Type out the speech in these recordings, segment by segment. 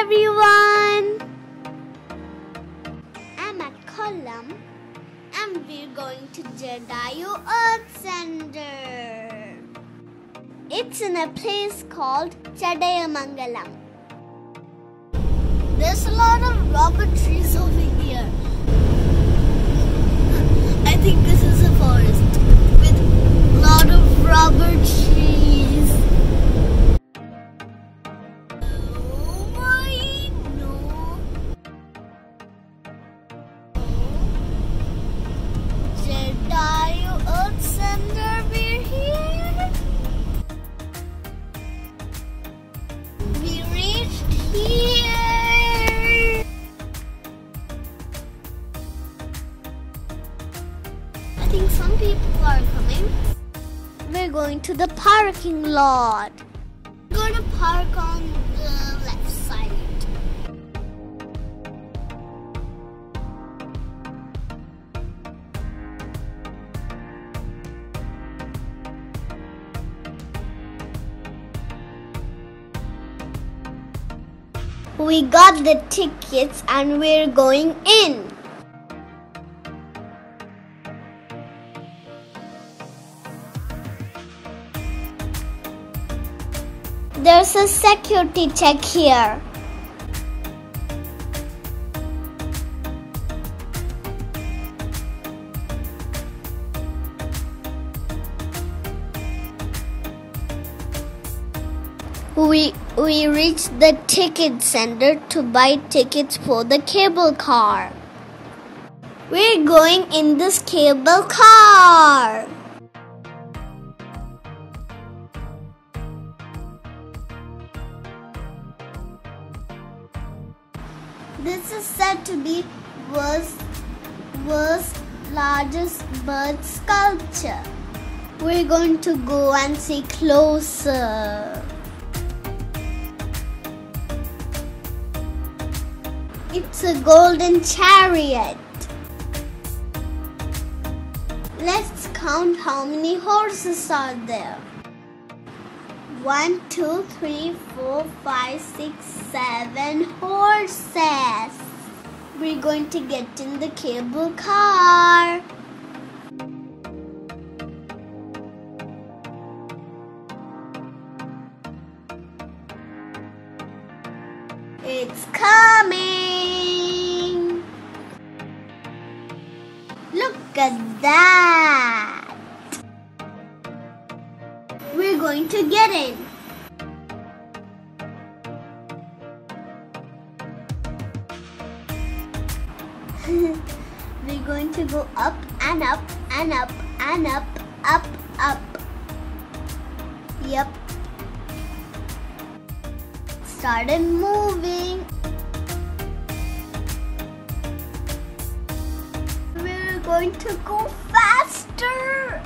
everyone! I'm at Kollam and we're going to Jatayu Earth Center. It's in a place called Chadayamangalam. There's a lot of rubber trees over here. I think this is a forest with a lot of rubber trees. Jatayu Earth Center, we're here. We reached here. I think some people are coming. We're going to the parking lot. We're going to park on the left side. We got the tickets and we're going in. There's a security check here. We reached the ticket center to buy tickets for the cable car. We're going in this cable car. This is said to be world's largest bird sculpture. We're going to go and see closer. It's a golden chariot. Let's count how many horses are there. 1, 2, 3, 4, 5, 6, 7 horses. We're going to get in the cable car. It's coming! Look at that! We're going to get in. We're going to go up and up and up and up, up, up. Yep. Started moving. We're going to go faster.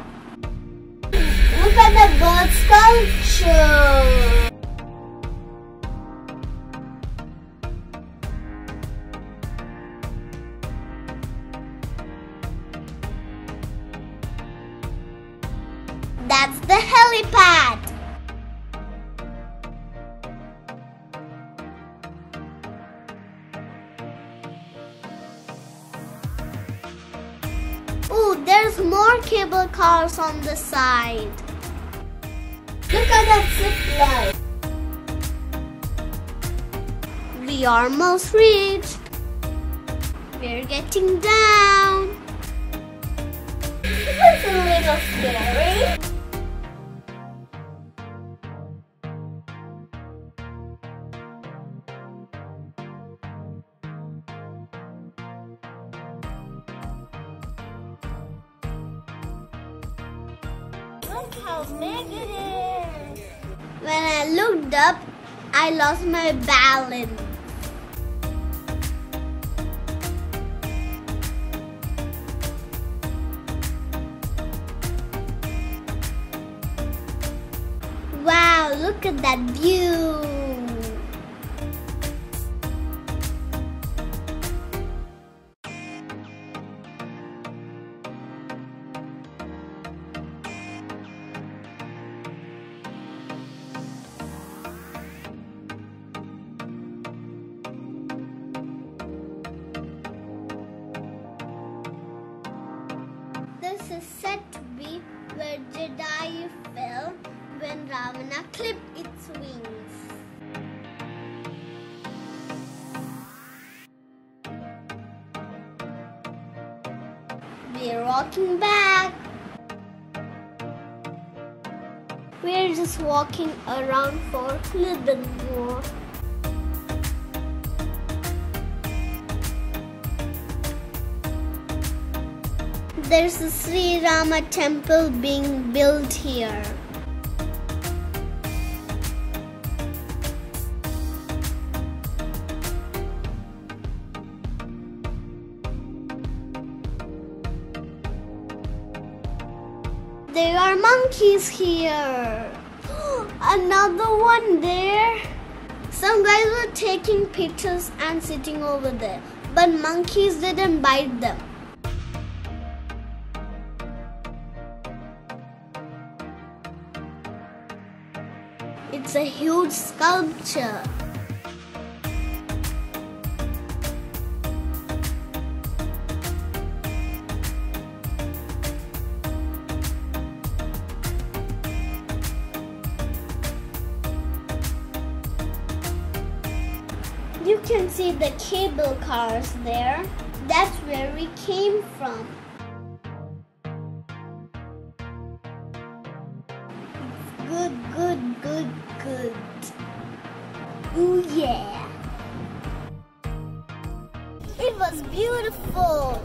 Look at the bird sculpture. That's the helipad. Ooh, there's more cable cars on the side. Look at that zip line. We almost reached. We're getting down. It's a little scary. Look how big it is. When I looked up, I lost my balance. Wow, look at that view. when Ravana clipped its wings. We're walking back. We're just walking around for a little bit more. There's a Sri Rama temple being built here. There are monkeys here. Another one there. Some guys were taking pictures and sitting over there, but monkeys didn't bite them. It's a huge sculpture. You can see the cable cars there. That's where we came from. Good. Ooh yeah. It was beautiful.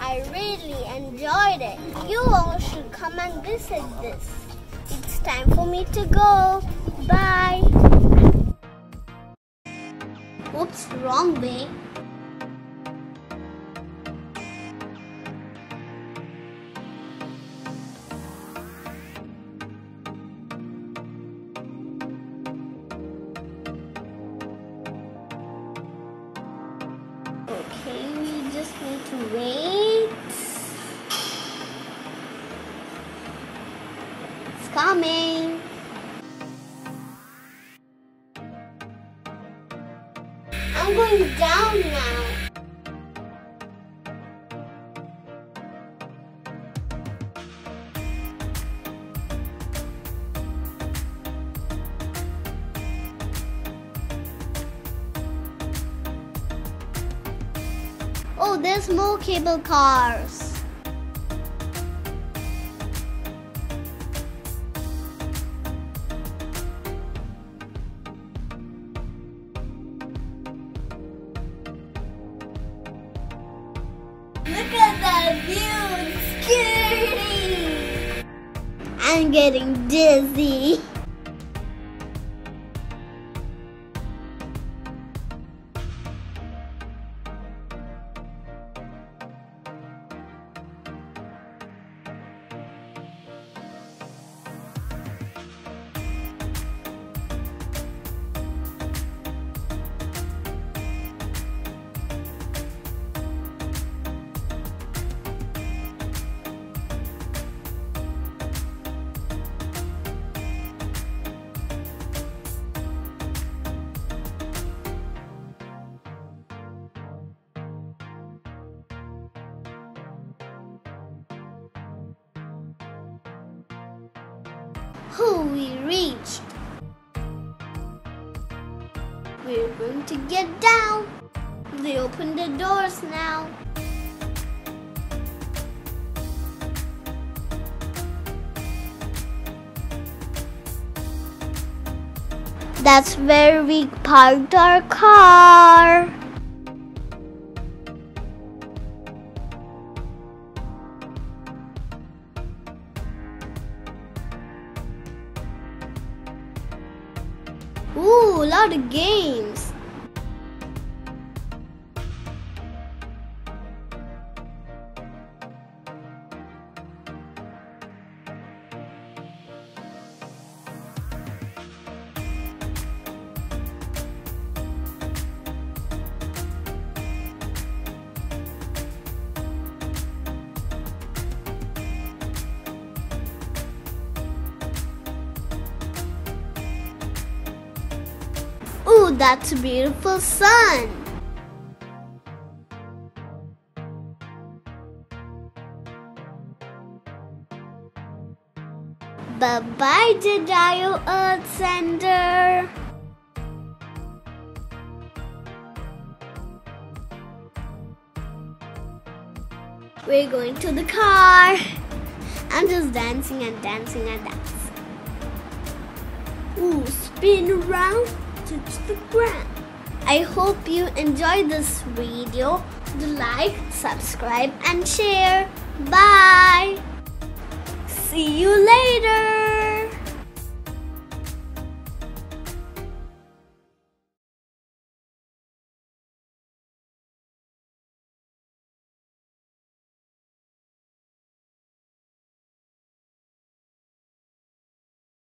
I really enjoyed it. You all should come and visit this. It's time for me to go. Bye. Whoops, wrong way. Okay, we just need to wait. It's coming. I'm going down now. Oh, there's more cable cars. Look at that view, it's scary. I'm getting dizzy. We reached. We're going to get down. They opened the doors now. That's where we parked our car. Ooh, a lot of games. Ooh, that's a beautiful sun. Bye-bye, Jatayu Earth Center. We're going to the car. I'm just dancing and dancing and dancing. Ooh, spin around, touch the ground. I hope you enjoyed this video. Do like, subscribe and share. Bye. See you later.